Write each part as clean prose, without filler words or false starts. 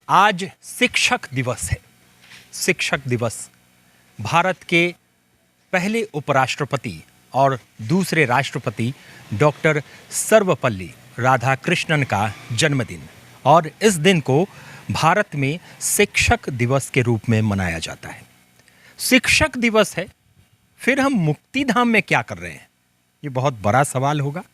आज शिक्षक दिवस है। शिक्षक दिवस भारत के पहले उपराष्ट्रपति और दूसरे राष्ट्रपति डॉक्टर सर्वपल्ली राधाकृष्णन का जन्मदिन, और इस दिन को भारत में शिक्षक दिवस के रूप में मनाया जाता है। शिक्षक दिवस है, फिर हम मुक्तिधाम में क्या कर रहे हैं? ये बहुत बड़ा सवाल होगा।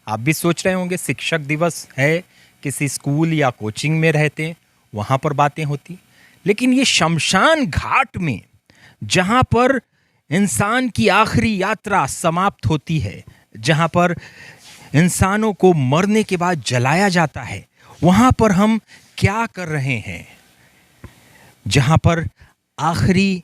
आप भी सोच रहे होंगे शिक्षक दिवस है, किसी स्कूल या कोचिंग में रहते हैं, वहाँ पर बातें होती, लेकिन ये शमशान घाट में जहाँ पर इंसान की आखिरी यात्रा समाप्त होती है, जहाँ पर इंसानों को मरने के बाद जलाया जाता है, वहाँ पर हम क्या कर रहे हैं? जहाँ पर आखिरी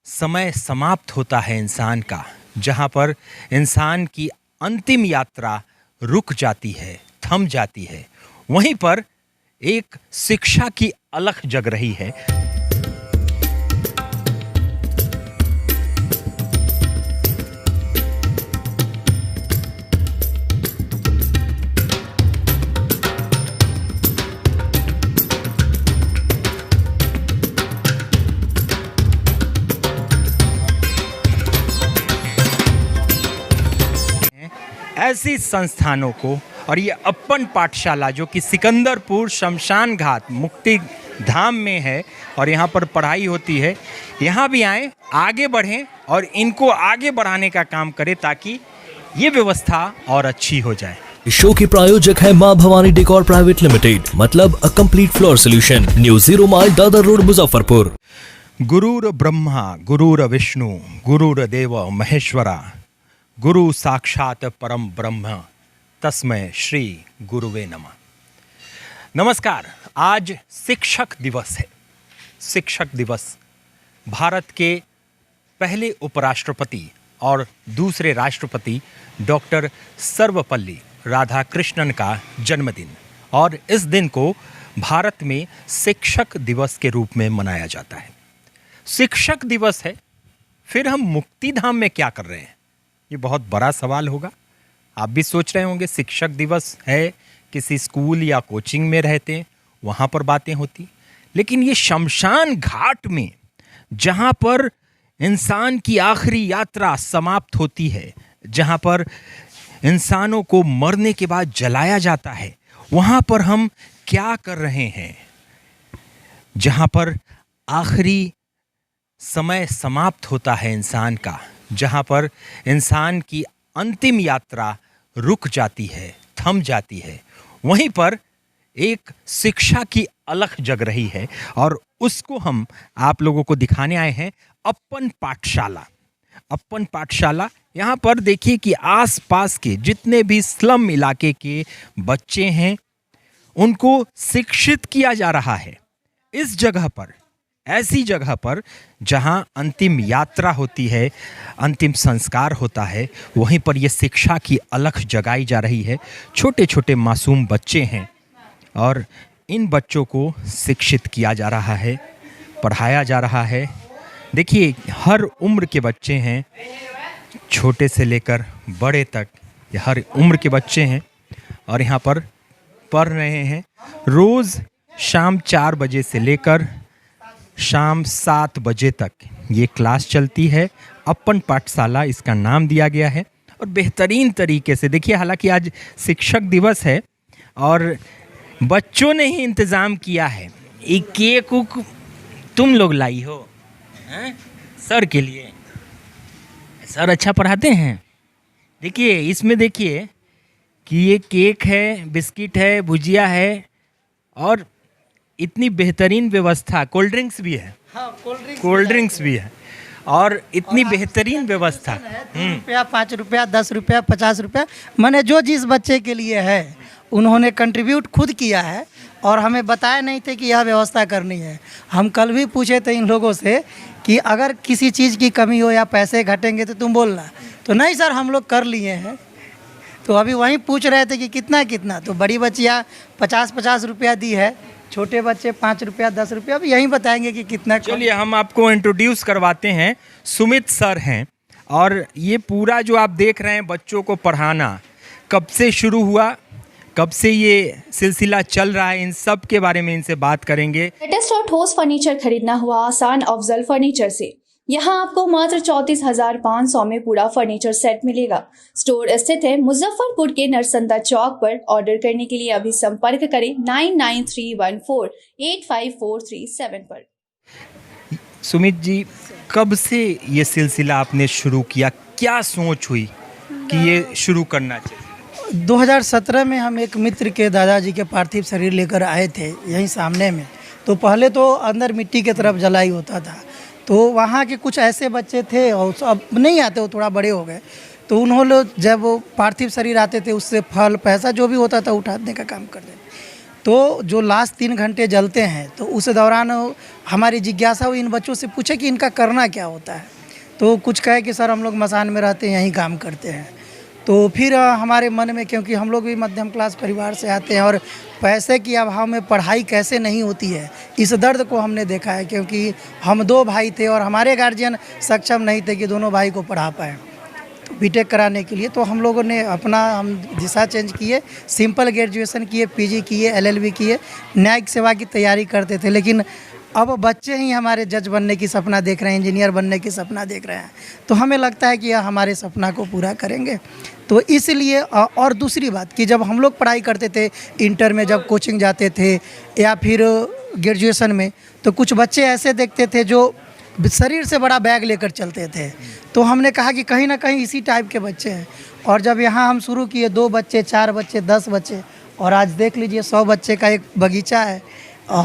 समय समाप्त होता है इंसान का, जहाँ पर इंसान की अंतिम यात्रा रुक जाती है, थम जाती है, वहीं पर एक शिक्षा की अलख जग रही है। ऐसी संस्थानों को, और ये अपन पाठशाला जो कि सिकंदरपुर शमशान घाट मुक्ति धाम में है और यहाँ पर पढ़ाई होती है, यहाँ भी आएँ, आगे बढ़ें और इनको आगे बढ़ाने का काम करें ताकि ये व्यवस्था और अच्छी हो जाए। इस शो के प्रायोजक है मां भवानी डेकोर प्राइवेट लिमिटेड, मतलब a complete floor solution, new 0 mile Dadar road Muzaffarpur. गुरुर ब्रह्मा गुरुर विष्णु गुरुर्देव महेश्वरा गुरु साक्षात परम ब्रह्म तस्मै श्री गुरुवे नमः। नमस्कार। आज शिक्षक दिवस है। शिक्षक दिवस भारत के पहले उपराष्ट्रपति और दूसरे राष्ट्रपति डॉक्टर सर्वपल्ली राधाकृष्णन का जन्मदिन, और इस दिन को भारत में शिक्षक दिवस के रूप में मनाया जाता है। शिक्षक दिवस है, फिर हम मुक्तिधाम में क्या कर रहे हैं? ये बहुत बड़ा सवाल होगा। आप भी सोच रहे होंगे शिक्षक दिवस है, किसी स्कूल या कोचिंग में रहते हैं, वहाँ पर बातें होती, लेकिन ये शमशान घाट में जहाँ पर इंसान की आखिरी यात्रा समाप्त होती है, जहाँ पर इंसानों को मरने के बाद जलाया जाता है, वहाँ पर हम क्या कर रहे हैं? जहाँ पर आखिरी समय समाप्त होता है इंसान का, जहाँ पर इंसान की अंतिम यात्रा रुक जाती है, थम जाती है, वहीं पर एक शिक्षा की अलख जग रही है, और उसको हम आप लोगों को दिखाने आए हैं। अपन पाठशाला, अपन पाठशाला, यहाँ पर देखिए कि आसपास के जितने भी स्लम इलाके के बच्चे हैं उनको शिक्षित किया जा रहा है। इस जगह पर, ऐसी जगह पर जहां अंतिम यात्रा होती है, अंतिम संस्कार होता है, वहीं पर ये शिक्षा की अलख जगाई जा रही है। छोटे छोटे मासूम बच्चे हैं और इन बच्चों को शिक्षित किया जा रहा है, पढ़ाया जा रहा है। देखिए हर उम्र के बच्चे हैं, छोटे से लेकर बड़े तक, ये हर उम्र के बच्चे हैं और यहाँ पर पढ़ रहे हैं। रोज़ शाम 4 बजे से लेकर शाम 7 बजे तक ये क्लास चलती है। अपन पाठशाला इसका नाम दिया गया है, और बेहतरीन तरीके से देखिए, हालांकि आज शिक्षक दिवस है और बच्चों ने ही इंतज़ाम किया है। एक केक तुम लोग लाई हो हैं? सर के लिए। सर अच्छा पढ़ाते हैं। देखिए इसमें देखिए कि ये केक है, बिस्किट है, भुजिया है, और इतनी बेहतरीन व्यवस्था, कोल्ड ड्रिंक्स भी है। हाँ, कोल्ड ड्रिंक्स भी है, और इतनी बेहतरीन व्यवस्था। 3 रुपया, 5 रुपया, 10 रुपया, 50 रुपया, मैंने जो जिस बच्चे के लिए है उन्होंने कंट्रीब्यूट खुद किया है, और हमें बताया नहीं थे कि यह व्यवस्था करनी है। हम कल भी पूछे थे इन लोगों से कि अगर किसी चीज़ की कमी हो या पैसे घटेंगे तो तुम बोलना, तो नहीं सर हम लोग कर लिए हैं। तो अभी वहीं पूछ रहे थे कि कितना कितना, तो बड़ी बच्चियाँ 50-50 रुपया दी है, छोटे बच्चे 5 रुपया, 10 रुपया, अब यहीं बताएंगे कि कितना। चलिए हम आपको इंट्रोड्यूस करवाते हैं। सुमित सर हैं, और ये पूरा जो आप देख रहे हैं बच्चों को पढ़ाना कब से शुरू हुआ, कब से ये सिलसिला चल रहा है, इन सब के बारे में इनसे बात करेंगे। लेटेस्ट और ठोस फर्नीचर खरीदना हुआ आसान अफजल फर्नीचर से। यहाँ आपको मात्र 34,500 में पूरा फर्नीचर सेट मिलेगा। स्टोर स्थित है मुजफ्फरपुर के नरसंदा चौक पर। ऑर्डर करने के लिए अभी संपर्क करें 9931485437 पर। सुमित जी, कब से ये सिलसिला आपने शुरू किया, क्या सोच हुई कि ये शुरू करना चाहिए? 2017 में हम एक मित्र के दादाजी के पार्थिव शरीर लेकर आए थे यहीं सामने में। तो पहले तो अंदर मिट्टी की तरफ जलाई होता था, तो वहाँ के कुछ ऐसे बच्चे थे और अब नहीं आते, वो थोड़ा बड़े हो गए, तो उन्होंने जब वो पार्थिव शरीर आते थे उससे फल पैसा जो भी होता था उठाने का काम करते थे। तो जो लास्ट 3 घंटे जलते हैं, तो उस दौरान हमारी जिज्ञासा हुई इन बच्चों से पूछे कि इनका करना क्या होता है। तो कुछ कहे कि सर हम लोग मसान में रहते हैं, यहीं काम करते हैं। तो फिर हमारे मन में, क्योंकि हम लोग भी मध्यम क्लास परिवार से आते हैं और पैसे की अभाव में पढ़ाई कैसे नहीं होती है, इस दर्द को हमने देखा है। क्योंकि हम 2 भाई थे और हमारे गार्जियन सक्षम नहीं थे कि दोनों भाई को पढ़ा पाएँ तो बीटेक कराने के लिए। तो हम लोगों ने हम दिशा चेंज किए, सिंपल ग्रेजुएशन किए, पीजी किए, एलएलबी किए, न्यायिक सेवा की तैयारी करते थे। लेकिन अब बच्चे ही हमारे जज बनने की सपना देख रहे हैं, इंजीनियर बनने की सपना देख रहे हैं, तो हमें लगता है कि यह हमारे सपना को पूरा करेंगे। तो इसलिए और दूसरी बात कि जब हम लोग पढ़ाई करते थे, इंटर में जब कोचिंग जाते थे या फिर ग्रेजुएशन में, तो कुछ बच्चे ऐसे देखते थे जो शरीर से बड़ा बैग लेकर चलते थे। तो हमने कहा कि कहीं ना कहीं इसी टाइप के बच्चे हैं। और जब यहाँ हम शुरू किए, 2 बच्चे, 4 बच्चे, 10 बच्चे, और आज देख लीजिए 100 बच्चे का एक बगीचा है।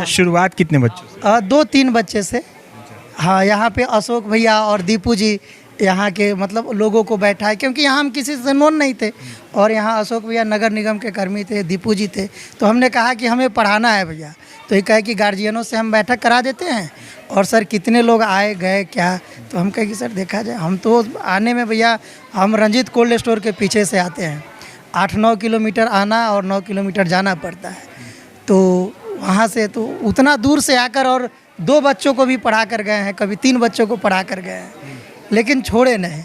शुरुआत कितने बच्चों से? 2-3 बच्चे से। हाँ, यहाँ पे अशोक भैया और दीपू जी यहाँ के मतलब लोगों को बैठा है, क्योंकि यहाँ हम किसी से नोन नहीं थे और यहाँ अशोक भैया नगर निगम के कर्मी थे, दीपू जी थे। तो हमने कहा कि हमें पढ़ाना है भैया, तो ये कहे कि गार्जियनों से हम बैठक करा देते हैं और सर कितने लोग आए गए क्या। तो हम कहे कि सर देखा जाए, हम तो आने में भैया, हम रंजीत कोल्ड स्टोर के पीछे से आते हैं, 8-9 किलोमीटर आना और 9 किलोमीटर जाना पड़ता है। तो वहाँ से तो उतना दूर से आकर और 2 बच्चों को भी पढ़ा कर गए हैं, कभी 3 बच्चों को पढ़ा कर गए हैं, लेकिन छोड़े नहीं।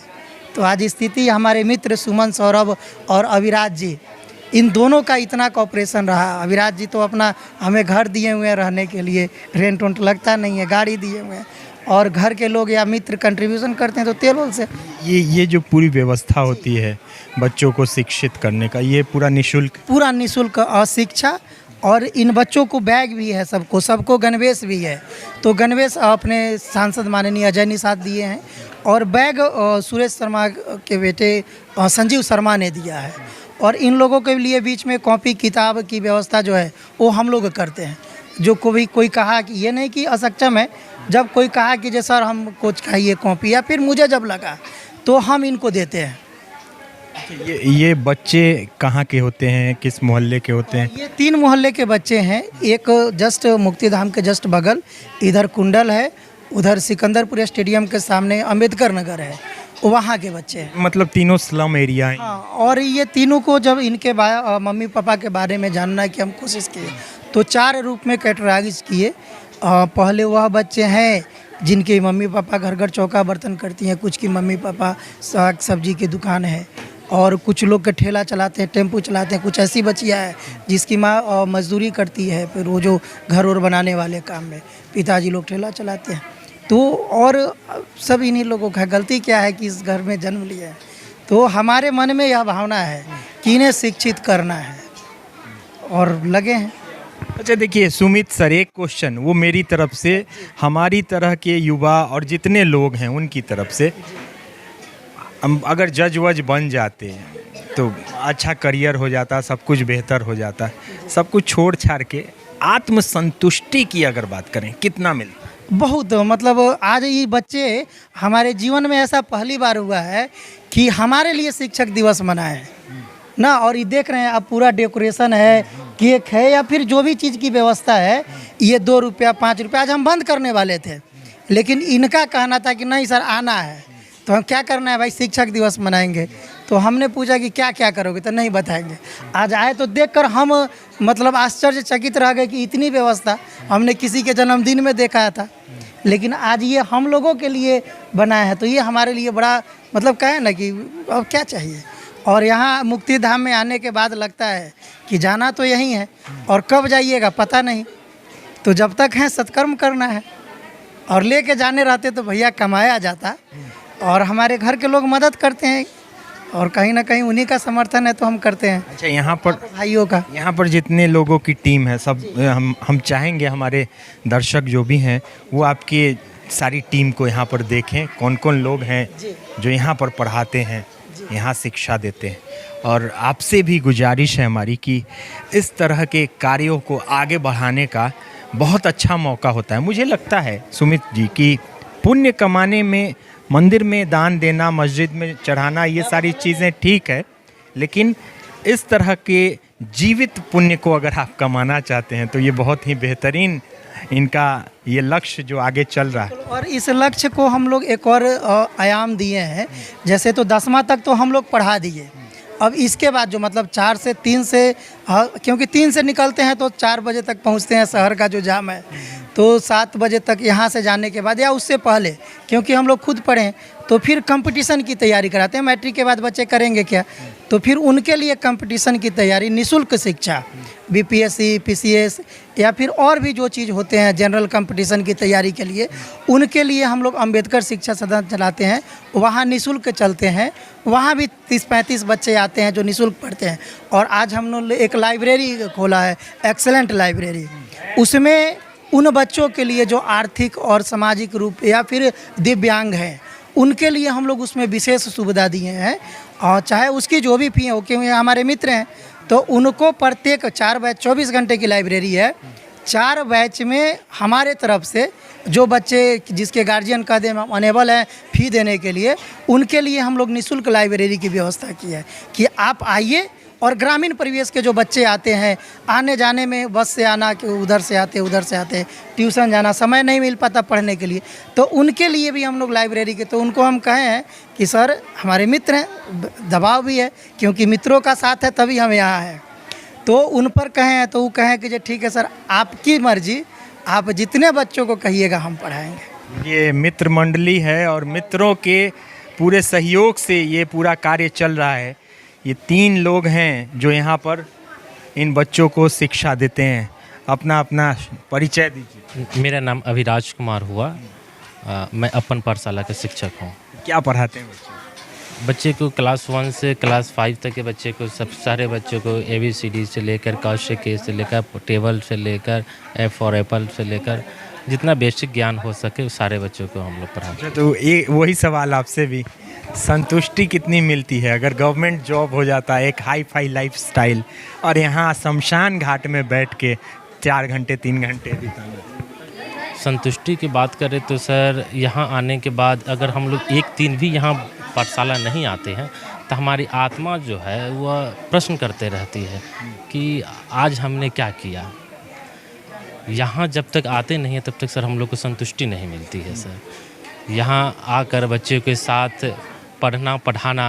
तो आज स्थिति हमारे मित्र सुमन, सौरभ और अविराज जी, इन दोनों का इतना कॉपरेशन रहा। अविराज जी तो अपना हमें घर दिए हुए हैं रहने के लिए, रेंट वेंट लगता नहीं है, गाड़ी दिए हुए हैं, और घर के लोग या मित्र कंट्रीब्यूशन करते हैं तो तेल से। ये जो पूरी व्यवस्था होती है बच्चों को शिक्षित करने का, ये पूरा निःशुल्क शिक्षा, और इन बच्चों को बैग भी है, सबको गणवेश भी है। तो गणवेश अपने सांसद माननीय अजय निषाद दिए हैं, और बैग सुरेश शर्मा के बेटे संजीव शर्मा ने दिया है। और इन लोगों के लिए बीच में कॉपी किताब की व्यवस्था जो है वो हम लोग करते हैं। जो कोई कहा कि ये नहीं कि असक्षम है, जब कोई कहा कि जे सर हमको चाहिए कॉपी, या फिर मुझे जब लगा तो हम इनको देते हैं। ये बच्चे कहाँ के होते हैं, किस मोहल्ले के होते हैं? ये 3 मोहल्ले के बच्चे हैं। एक जस्ट मुक्तिधाम के जस्ट बगल, इधर कुंडल है, उधर सिकंदरपुर स्टेडियम के सामने अम्बेडकर नगर है, वहाँ के बच्चे हैं। मतलब तीनों स्लम एरिया हैं। हाँ, और ये तीनों को जब इनके मम्मी पापा के बारे में जानना की हम कोशिश किए, तो 4 रूप में कैटेगराइज किए। पहले वह बच्चे हैं जिनके मम्मी पापा घर घर चौका बर्तन करती हैं, कुछ की मम्मी पापा साग सब्जी की दुकान है, और कुछ लोग के ठेला चलाते हैं, टेम्पू चलाते हैं। कुछ ऐसी बच्चियाँ हैं जिसकी माँ मजदूरी करती है, फिर वो जो घर और बनाने वाले काम में, पिताजी लोग ठेला चलाते हैं। तो और सब इन्हीं लोगों का गलती क्या है कि इस घर में जन्म लिया है। तो हमारे मन में यह भावना है कि इन्हें शिक्षित करना है और लगे हैं। अच्छा देखिए सुमित सर, एक क्वेश्चन वो मेरी तरफ से, हमारी तरह के युवा और जितने लोग हैं उनकी तरफ से, अगर जज वज बन जाते हैं तो अच्छा करियर हो जाता, सब कुछ बेहतर हो जाता, सब कुछ छोड़ छाड़ के आत्मसंतुष्टि की अगर बात करें कितना मिलता? बहुत, मतलब आज ये बच्चे हमारे जीवन में ऐसा पहली बार हुआ है कि हमारे लिए शिक्षक दिवस मनाए हैं ना। और ये देख रहे हैं अब पूरा डेकोरेशन है, केक है, या फिर जो भी चीज़ की व्यवस्था है, ये 2 रुपया 5 रुपया आज हम बंद करने वाले थे, लेकिन इनका कहना था कि नहीं सर आना है। तो हम क्या करना है भाई, शिक्षक दिवस मनाएंगे। तो हमने पूछा कि क्या क्या करोगे, तो नहीं बताएंगे। आज आए तो देखकर हम मतलब आश्चर्यचकित रह गए कि इतनी व्यवस्था हमने किसी के जन्मदिन में देखा था, लेकिन आज ये हम लोगों के लिए बनाया है। तो ये हमारे लिए बड़ा मतलब कहें ना कि अब क्या चाहिए। और यहाँ मुक्ति धाम में आने के बाद लगता है कि जाना तो यहीं है और कब जाइएगा पता नहीं। तो जब तक है सत्कर्म करना है, और लेके जाने रहते तो भैया कमाया जाता, और हमारे घर के लोग मदद करते हैं और कहीं ना कहीं उन्हीं का समर्थन है तो हम करते हैं। अच्छा, यहाँ पर भाइयों का, यहाँ पर जितने लोगों की टीम है सब हम चाहेंगे हमारे दर्शक जो भी हैं वो आपकी सारी टीम को यहाँ पर देखें, कौन कौन लोग हैं जो यहाँ पर पढ़ाते हैं, यहाँ शिक्षा देते हैं। और आपसे भी गुजारिश है हमारी कि इस तरह के कार्यों को आगे बढ़ाने का बहुत अच्छा मौका होता है। मुझे लगता है सुमित जी कि पुण्य कमाने में मंदिर में दान देना, मस्जिद में चढ़ाना, ये सारी चीज़ें ठीक है, लेकिन इस तरह के जीवित पुण्य को अगर आप कमाना चाहते हैं तो ये बहुत ही बेहतरीन इनका ये लक्ष्य जो आगे चल रहा है। और इस लक्ष्य को हम लोग एक और आयाम दिए हैं। जैसे तो 10वां तक तो हम लोग पढ़ा दिए, अब इसके बाद जो मतलब 4 से 3 से क्योंकि 3 से निकलते हैं तो 4 बजे तक पहुंचते हैं, शहर का जो जाम है, तो 7 बजे तक यहाँ से जाने के बाद या उससे पहले, क्योंकि हम लोग खुद पढ़ें तो फिर कंपटीशन की तैयारी कराते हैं। मैट्रिक के बाद बच्चे करेंगे क्या, तो फिर उनके लिए कंपटीशन की तैयारी, निःशुल्क शिक्षा, बीपीएससी, पीसीएस या फिर और भी जो चीज़ होते हैं जनरल कंपटीशन की तैयारी के लिए, उनके लिए हम लोग अंबेडकर शिक्षा सदन चलाते हैं। वहाँ निःशुल्क चलते हैं, वहाँ भी 30-35 बच्चे आते हैं जो निःशुल्क पढ़ते हैं। और आज हम लोग एक लाइब्रेरी खोला है, एक्सेलेंट लाइब्रेरी, उसमें उन बच्चों के लिए जो आर्थिक और सामाजिक रूप या फिर दिव्यांग हैं उनके लिए हम लोग उसमें विशेष सुविधा दिए हैं। और चाहे उसकी जो भी फी हो, क्योंकि हमारे मित्र हैं तो उनको प्रत्येक 4 बैच 24 घंटे की लाइब्रेरी है। 4 बैच में हमारे तरफ से जो बच्चे जिसके गार्जियन कह दें अनेबल हैं फ़ी देने के लिए, उनके लिए हम लोग निःशुल्क लाइब्रेरी की व्यवस्था की है कि आप आइए। और ग्रामीण परिवेश के जो बच्चे आते हैं, आने जाने में बस से आना, कि उधर से आते, ट्यूशन जाना, समय नहीं मिल पाता पढ़ने के लिए, तो उनके लिए भी हम लोग लाइब्रेरी के, तो उनको हम कहे हैं कि सर हमारे मित्र हैं, दबाव भी है क्योंकि मित्रों का साथ है तभी हम यहाँ हैं, तो उन पर कहें हैं तो वो कहें कि जो ठीक है सर आपकी मर्जी, आप जितने बच्चों को कहिएगा हम पढ़ाएँगे। ये मित्र मंडली है और मित्रों के पूरे सहयोग से ये पूरा कार्य चल रहा है। ये 3 लोग हैं जो यहाँ पर इन बच्चों को शिक्षा देते हैं। अपना अपना परिचय दीजिए। मेरा नाम अभिराज कुमार हुआ। मैं अपन पाठशाला का शिक्षक हूँ। क्या पढ़ाते हैं बच्चे को क्लास 1 से क्लास 5 तक के बच्चे को, सब सारे बच्चों को ABCD से लेकर क से K से लेकर टेबल से लेकर F फॉर एप्पल से लेकर जितना बेसिक ज्ञान हो सके उस सारे बच्चों को हम लोग पढ़ाते हैं। तो ये वही सवाल आपसे भी, संतुष्टि कितनी मिलती है अगर गवर्नमेंट जॉब हो जाता है, एक हाई फाई लाइफ स्टाइल, और यहाँ शमशान घाट में बैठ के 4 घंटे 3 घंटे बिताना? संतुष्टि की बात करें तो सर यहाँ आने के बाद अगर हम लोग 1 दिन भी यहाँ पाठशाला नहीं आते हैं तो हमारी आत्मा जो है वह प्रश्न करते रहती है कि आज हमने क्या किया। यहाँ जब तक आते नहीं हैं तब तक सर हम लोग को संतुष्टि नहीं मिलती है सर। यहाँ आकर बच्चों के साथ पढ़ना पढ़ाना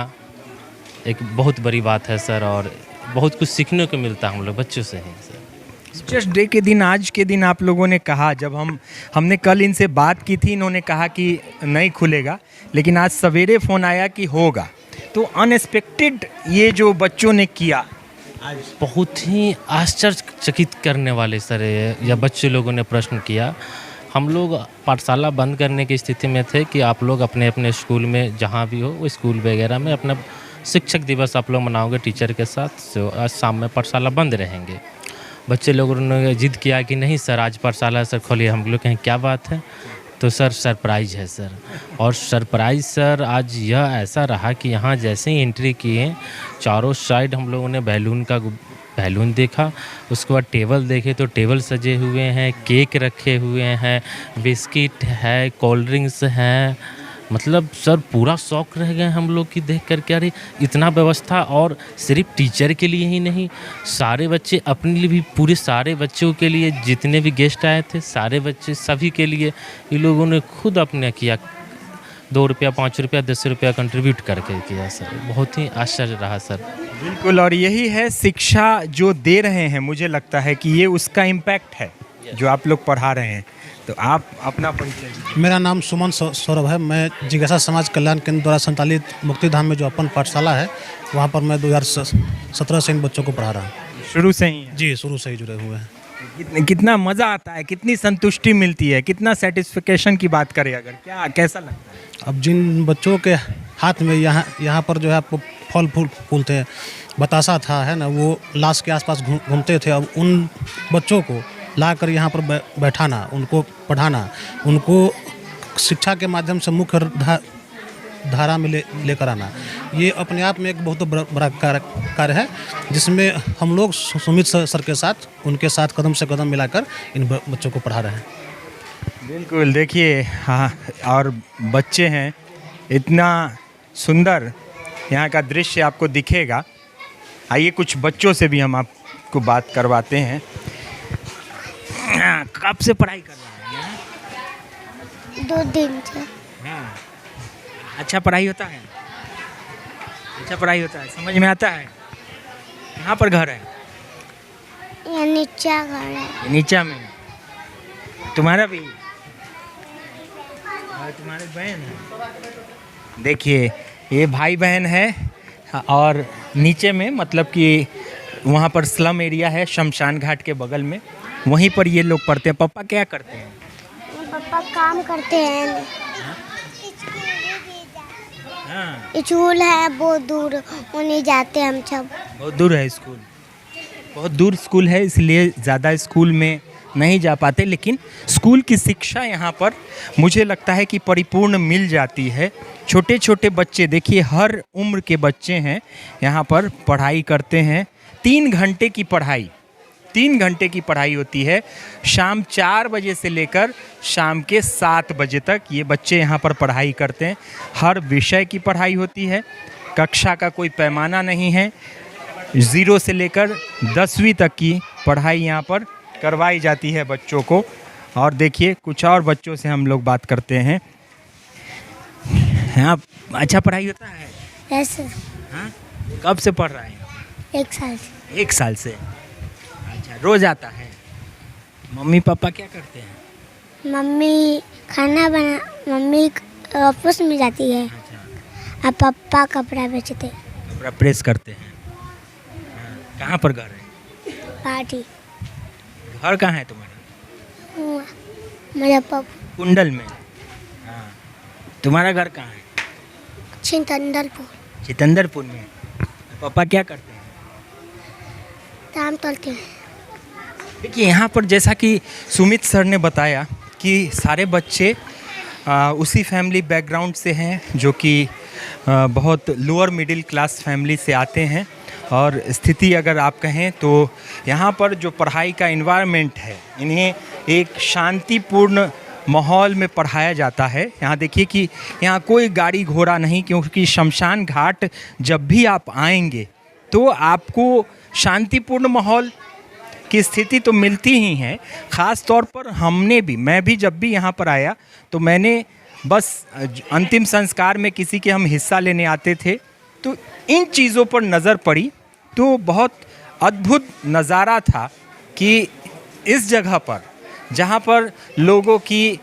एक बहुत बड़ी बात है सर, और बहुत कुछ सीखने को मिलता है हम लोग बच्चों से ही सर। टीचर्स डे के दिन, आज के दिन आप लोगों ने कहा, जब हमने कल इनसे बात की थी, इन्होंने कहा कि नहीं खुलेगा, लेकिन आज सवेरे फ़ोन आया कि होगा। तो अनएक्सपेक्टेड ये जो बच्चों ने किया आज बहुत ही आश्चर्यचकित करने वाले सर या बच्चे लोगों ने प्रश्न किया। हम लोग पाठशाला बंद करने की स्थिति में थे कि आप लोग अपने अपने स्कूल में जहाँ भी हो वो स्कूल वगैरह में अपना शिक्षक दिवस आप लोग मनाओगे टीचर के साथ, तो आज शाम में पाठशाला बंद रहेंगे। बच्चे लोगों ने जिद किया कि नहीं सर आज पाठशाला सर खोलिए। हम लोग कहें क्या बात है, तो सर सरप्राइज़ है सर। और सरप्राइज़ सर आज यह ऐसा रहा कि यहाँ जैसे ही एंट्री किए चारों साइड हम लोगों ने बैलून देखा, उसके बाद टेबल देखे तो टेबल सजे हुए हैं, केक रखे हुए हैं, बिस्किट है, कोल्ड ड्रिंक्स हैं। मतलब सर पूरा शौक रह गए हम लोग की देख कर के, अरे इतना व्यवस्था। और सिर्फ टीचर के लिए ही नहीं, सारे बच्चे अपने लिए भी, पूरे सारे बच्चों के लिए, जितने भी गेस्ट आए थे सारे बच्चे सभी के लिए ये लोगों ने खुद अपने किया। 2 रुपया 5 रुपया 10 रुपया कंट्रीब्यूट करके किया सर। बहुत ही आश्चर्य रहा सर। बिल्कुल, और यही है शिक्षा जो दे रहे हैं, मुझे लगता है कि ये उसका इम्पैक्ट है जो आप लोग पढ़ा रहे हैं। तो आप अपना परिचय दीजिए। मेरा नाम सुमन सौरभ है। मैं जिज्ञासा समाज कल्याण केंद्र द्वारा संचालित मुक्तिधाम में जो अपन पाठशाला है वहाँ पर मैं 2017 से इन बच्चों को पढ़ा रहा हूँ। शुरू से ही जी, शुरू से ही जुड़े हुए हैं। कितना मज़ा आता है, कितनी संतुष्टि मिलती है, कितना सेटिस्फिकेशन की बात करें अगर, क्या कैसा लगता है? अब जिन बच्चों के हाथ में यहाँ पर जो है आपको फल फूल फूलते हैं, बतासा था है ना, वो लाश के आसपास घूमते थे। अब उन बच्चों को लाकर यहाँ पर बैठाना, उनको पढ़ाना, उनको शिक्षा के माध्यम से मुख्य धारा में लेकर आना, ये अपने आप में एक बहुत बड़ा कार्य है, जिसमें हम लोग सुमित सर के साथ उनके साथ कदम से कदम मिलाकर इन बच्चों को पढ़ा रहे हैं। बिल्कुल, देखिए हाँ, और बच्चे हैं, इतना सुंदर यहाँ का दृश्य आपको दिखेगा। आइए कुछ बच्चों से भी हम आपको बात करवाते हैं। कब से पढ़ाई कर रहे हैं? 2 दिन से। हाँ, अच्छा पढ़ाई होता है? अच्छा पढ़ाई होता है, समझ में आता है? कहाँ पर घर है? ये नीचा घर है। ये नीचा में। तुम्हारा भी? और तुम्हारे बहन है? देखिए ये भाई बहन है, और नीचे में मतलब कि वहाँ पर स्लम एरिया है, शमशान घाट के बगल में, वहीं पर ये लोग पढ़ते हैं। पापा क्या करते हैं? पापा काम करते हैं। हाँ, स्कूल है बहुत दूर, उन्हें जाते हैं हम सब। बहुत दूर है स्कूल, बहुत दूर स्कूल है, इसलिए ज़्यादा स्कूल में नहीं जा पाते, लेकिन स्कूल की शिक्षा यहाँ पर मुझे लगता है कि परिपूर्ण मिल जाती है। छोटे छोटे बच्चे, देखिए हर उम्र के बच्चे हैं यहाँ पर पढ़ाई करते हैं। 3 घंटे की पढ़ाई, 3 घंटे की पढ़ाई होती है। शाम 4 बजे से लेकर शाम के 7 बजे तक ये बच्चे यहाँ पर पढ़ाई करते हैं। हर विषय की पढ़ाई होती है, कक्षा का कोई पैमाना नहीं है। 0 से लेकर 10वीं तक की पढ़ाई यहाँ पर करवाई जाती है बच्चों को। और देखिए कुछ और बच्चों से हम लोग बात करते हैं। हाँ, अच्छा पढ़ाई होता है? ऐसे हाँ, कब से पढ़ रहा है? 1 साल से। 1 साल से। अच्छा, रोज आता है? मम्मी पापा क्या करते हैं? मम्मी खाना मम्मी ऑफिस में जाती है। अच्छा, और पापा कपड़ा बेचते हैं। कपड़ा प्रेस करते हैं। हाँ, कहाँ पर घर है? पार्टी घर कहाँ है तुम्हारा? मुजफ्फरपुर। कुंडल में। हाँ, तुम्हारा घर कहाँ है? चितंदरपुर। चितंदरपुर में। पापा क्या करते हैं? काम करते हैं। देखिए यहाँ पर जैसा कि सुमित सर ने बताया कि सारे बच्चे उसी फैमिली बैकग्राउंड से हैं, जो कि बहुत लोअर मिडिल क्लास फैमिली से आते हैं। और स्थिति अगर आप कहें तो यहाँ पर जो पढ़ाई का एनवायरनमेंट है, इन्हें एक शांतिपूर्ण माहौल में पढ़ाया जाता है। यहाँ देखिए कि यहाँ कोई गाड़ी घोड़ा नहीं, क्योंकि शमशान घाट जब भी आप आएंगे तो आपको शांतिपूर्ण माहौल की स्थिति तो मिलती ही है। ख़ास तौर पर मैं भी जब भी यहाँ पर आया तो मैंने बस अंतिम संस्कार में किसी के हम हिस्सा लेने आते थे, तो इन चीज़ों पर नज़र पड़ी तो बहुत अद्भुत नज़ारा था कि इस जगह पर जहाँ पर लोगों की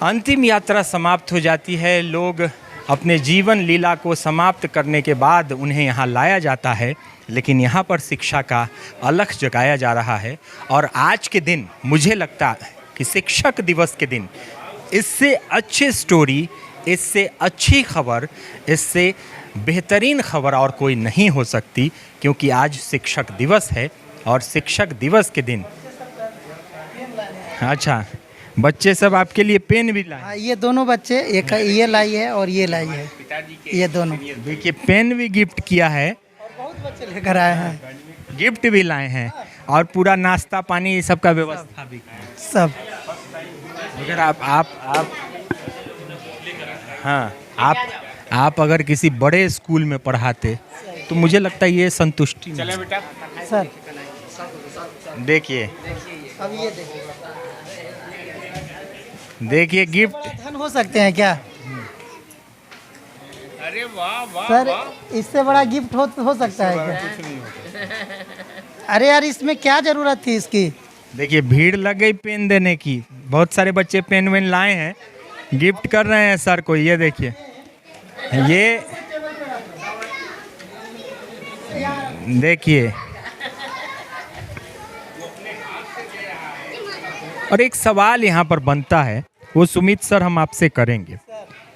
अंतिम यात्रा समाप्त हो जाती है, लोग अपने जीवन लीला को समाप्त करने के बाद उन्हें यहाँ लाया जाता है, लेकिन यहाँ पर शिक्षा का अलख जगाया जा रहा है। और आज के दिन मुझे लगता है कि शिक्षक दिवस के दिन इससे अच्छी स्टोरी, इससे अच्छी खबर, इससे बेहतरीन खबर और कोई नहीं हो सकती, क्योंकि आज शिक्षक दिवस है। और शिक्षक दिवस के दिन अच्छा, बच्चे सब आपके लिए पेन भी लाए। हाँ, ये दोनों बच्चे, एक ये लाई है और ये लाई है, ये दोनों। देखिए पेन भी गिफ्ट किया है, बहुत बच्चे लेकर आए हैं, गिफ्ट भी लाए हैं, और पूरा नाश्ता पानी ये सब का व्यवस्था भी सब। अगर आप हाँ, आप अगर किसी बड़े स्कूल में पढ़ाते तो मुझे लगता है ये संतुष्टि। चले बेटा सर, देखिए अब ये देखिए गिफ्ट धन हो सकते हैं क्या? अरे वाह वाह सर, इससे बड़ा गिफ्ट हो सकता है क्या? अरे यार, इसमें क्या ज़रूरत थी इसकी? देखिए भीड़ लग गई पेन देने की, बहुत सारे बच्चे पेन वेन लाए हैं, गिफ्ट कर रहे हैं सर को। ये देखिए, ये देखिए। और एक सवाल यहाँ पर बनता है, वो सुमित सर हम आपसे करेंगे।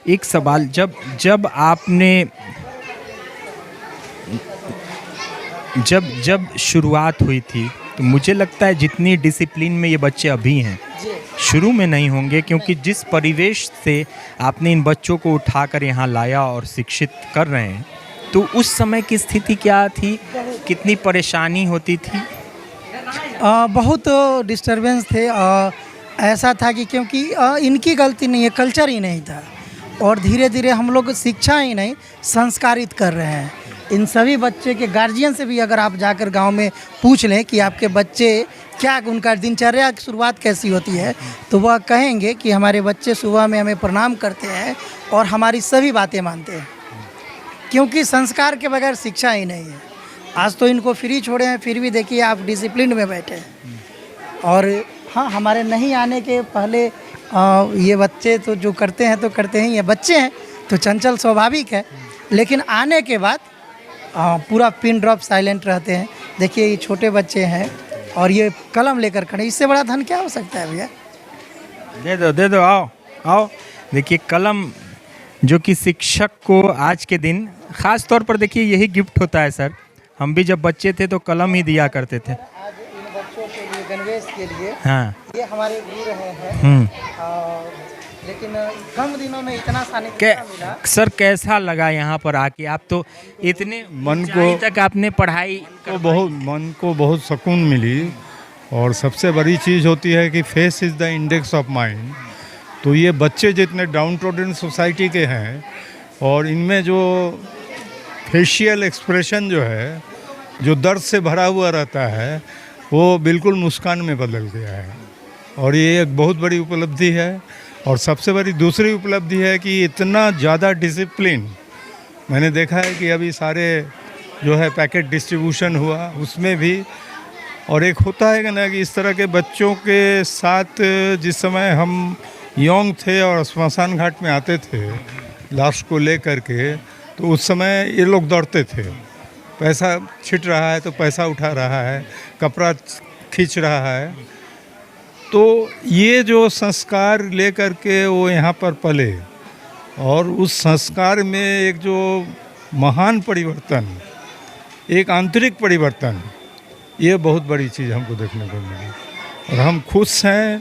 एक सवाल, जब आपने जब शुरुआत हुई थी तो मुझे लगता है जितनी डिसिप्लिन में ये बच्चे अभी हैं शुरू में नहीं होंगे, क्योंकि जिस परिवेश से आपने इन बच्चों को उठाकर यहाँ लाया और शिक्षित कर रहे हैं, तो उस समय की स्थिति क्या थी, कितनी परेशानी होती थी? बहुत डिस्टरबेंस थे। ऐसा था कि क्योंकि इनकी गलती नहीं है, कल्चर ही नहीं था, और धीरे धीरे हम लोग शिक्षा ही नहीं संस्कारित कर रहे हैं। इन सभी बच्चे के गार्जियन से भी अगर आप जाकर गांव में पूछ लें कि आपके बच्चे क्या, उनका दिनचर्या की शुरुआत कैसी होती है, तो वह कहेंगे कि हमारे बच्चे सुबह में हमें प्रणाम करते हैं और हमारी सभी बातें मानते हैं, क्योंकि संस्कार के बगैर शिक्षा ही नहीं है। आज तो इनको फ्री छोड़े हैं, फिर भी देखिए आप डिसिप्लिन में बैठे हैं। और हाँ, हमारे नहीं आने के पहले ये बच्चे तो जो करते हैं तो करते हैं, ये बच्चे हैं तो चंचल स्वाभाविक है, लेकिन आने के बाद पूरा पिन ड्रॉप साइलेंट रहते हैं। देखिए ये छोटे बच्चे हैं और ये कलम लेकर खड़े, इससे बड़ा धन क्या हो सकता है भैया? दे दो, आओ। देखिए कलम, जो कि शिक्षक को आज के दिन ख़ास तौर पर देखिए यही गिफ्ट होता है सर। हम भी जब बच्चे थे तो कलम ही दिया करते थे। आज इन बच्चों के लिए, गणवेश के लिए, हाँ, ये हमारे गुरु रहे हैं। लेकिन कम दिनों में इतना सानिध्य मिला। सर कैसा लगा यहाँ पर आके? आप तो इतने मन को तक आपने पढ़ाई मन को बहुत सुकून मिली। और सबसे बड़ी चीज़ होती है कि face is the index of mind. तो ये बच्चे जितने डाउन ट्रोडन सोसाइटी के हैं, और इनमें जो फेशियल एक्सप्रेशन जो है, जो दर्द से भरा हुआ रहता है, वो बिल्कुल मुस्कान में बदल गया है। और ये एक बहुत बड़ी उपलब्धि है। और सबसे बड़ी दूसरी उपलब्धि है कि इतना ज़्यादा डिसिप्लिन मैंने देखा है कि अभी सारे जो है पैकेट डिस्ट्रीब्यूशन हुआ उसमें भी। और एक होता है कि ना कि इस तरह के बच्चों के साथ जिस समय हम यंग थे और श्मशान घाट में आते थे लाश को ले करके, तो उस समय ये लोग दौड़ते थे। पैसा छिट रहा है तो पैसा उठा रहा है, कपड़ा खींच रहा है। तो ये जो संस्कार ले करके वो यहाँ पर पले, और उस संस्कार में एक जो महान परिवर्तन, एक आंतरिक परिवर्तन, ये बहुत बड़ी चीज़ हमको देखने को मिली। और हम खुश हैं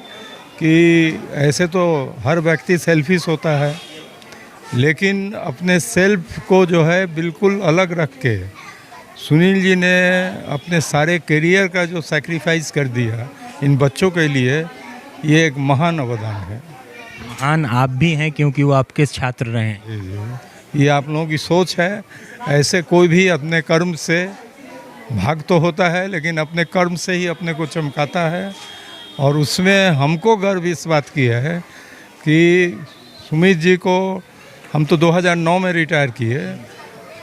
कि ऐसे तो हर व्यक्ति सेल्फिश होता है, लेकिन अपने सेल्फ को जो है बिल्कुल अलग रख के सुनील जी ने अपने सारे करियर का जो सैक्रिफाइस कर दिया इन बच्चों के लिए, ये एक महान अवदान है। महान आप भी हैं क्योंकि वो आपके छात्र रहे हैं। ये आप लोगों की सोच है। ऐसे कोई भी अपने कर्म से भाग तो होता है, लेकिन अपने कर्म से ही अपने को चमकाता है। और उसमें हमको गर्व इस बात की है कि सुमित जी को हम तो 2009 में रिटायर किए,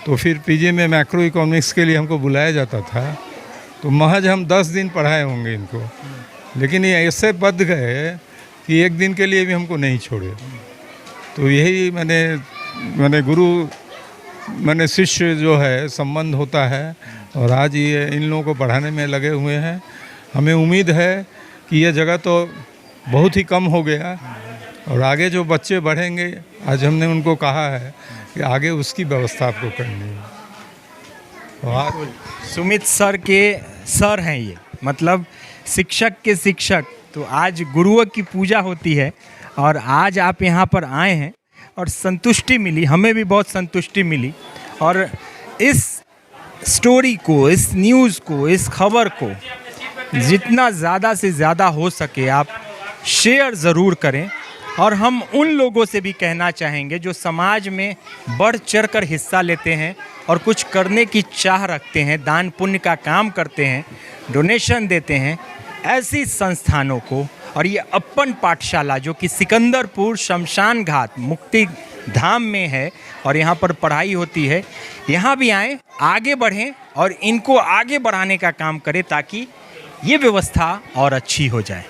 तो फिर पीजी में मैक्रो इकोनॉमिक्स के लिए हमको बुलाया जाता था, तो महज हम 10 दिन पढ़ाए होंगे इनको, लेकिन ये ऐसे बध गए कि एक दिन के लिए भी हमको नहीं छोड़े। तो यही मैंने गुरु मैंने शिष्य जो है संबंध होता है। और आज ये इन लोगों को पढ़ाने में लगे हुए हैं। हमें उम्मीद है कि ये जगह तो बहुत ही कम हो गया, और आगे जो बच्चे बढ़ेंगे, आज हमने उनको कहा है कि आगे उसकी व्यवस्था आपको करनी है। और सुमित सर के सर हैं ये, मतलब शिक्षक के शिक्षक। तो आज गुरुओं की पूजा होती है, और आज आप यहाँ पर आए हैं और संतुष्टि मिली, हमें भी बहुत संतुष्टि मिली। और इस स्टोरी को, इस न्यूज़ को, इस खबर को जितना ज़्यादा से ज़्यादा हो सके आप शेयर ज़रूर करें। और हम उन लोगों से भी कहना चाहेंगे जो समाज में बढ़ चढ़ कर हिस्सा लेते हैं और कुछ करने की चाह रखते हैं, दान पुण्य का काम करते हैं, डोनेशन देते हैं, ऐसी संस्थानों को। और ये अपन पाठशाला जो कि सिकंदरपुर शमशान घाट मुक्ति धाम में है और यहाँ पर पढ़ाई होती है, यहाँ भी आएँ, आगे बढ़ें और इनको आगे बढ़ाने का काम करें, ताकि ये व्यवस्था और अच्छी हो जाए।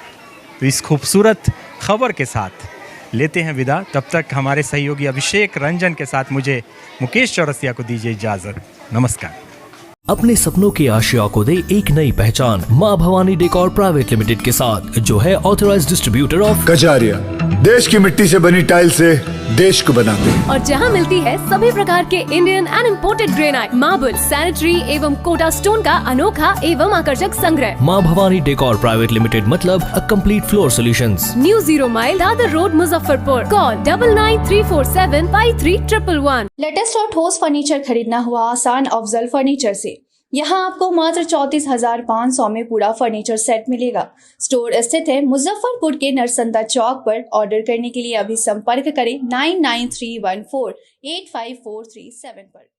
तो इस खूबसूरत खबर के साथ लेते हैं विदा। तब तक हमारे सहयोगी अभिषेक रंजन के साथ मुझे मुकेश चौरसिया को दीजिए इजाज़त। नमस्कार। अपने सपनों की आशिया को दे एक नई पहचान माँ भवानी डेकोर प्राइवेट लिमिटेड के साथ, जो है ऑथराइज्ड डिस्ट्रीब्यूटर ऑफ कजारिया। देश की मिट्टी से बनी टाइल से देश को बनाते हैं, और जहां मिलती है सभी प्रकार के Indian and imported granite, marble, sanitary एवं कोटा स्टोन का अनोखा एवं आकर्षक संग्रह। माँ भवानी डेकोर प्राइवेट लिमिटेड मतलब a complete floor solutions. New 0 mile Dadar road Muzaffarpur. Call 9934753111। Latest और ठोस फर्नीचर खरीदना हुआ आसान अफजल फर्नीचर से। यहाँ आपको मात्र 34,500 में पूरा फर्नीचर सेट मिलेगा। स्टोर स्थित है मुजफ्फरपुर के नरसंदा चौक पर। ऑर्डर करने के लिए अभी संपर्क करें 9931485437 पर।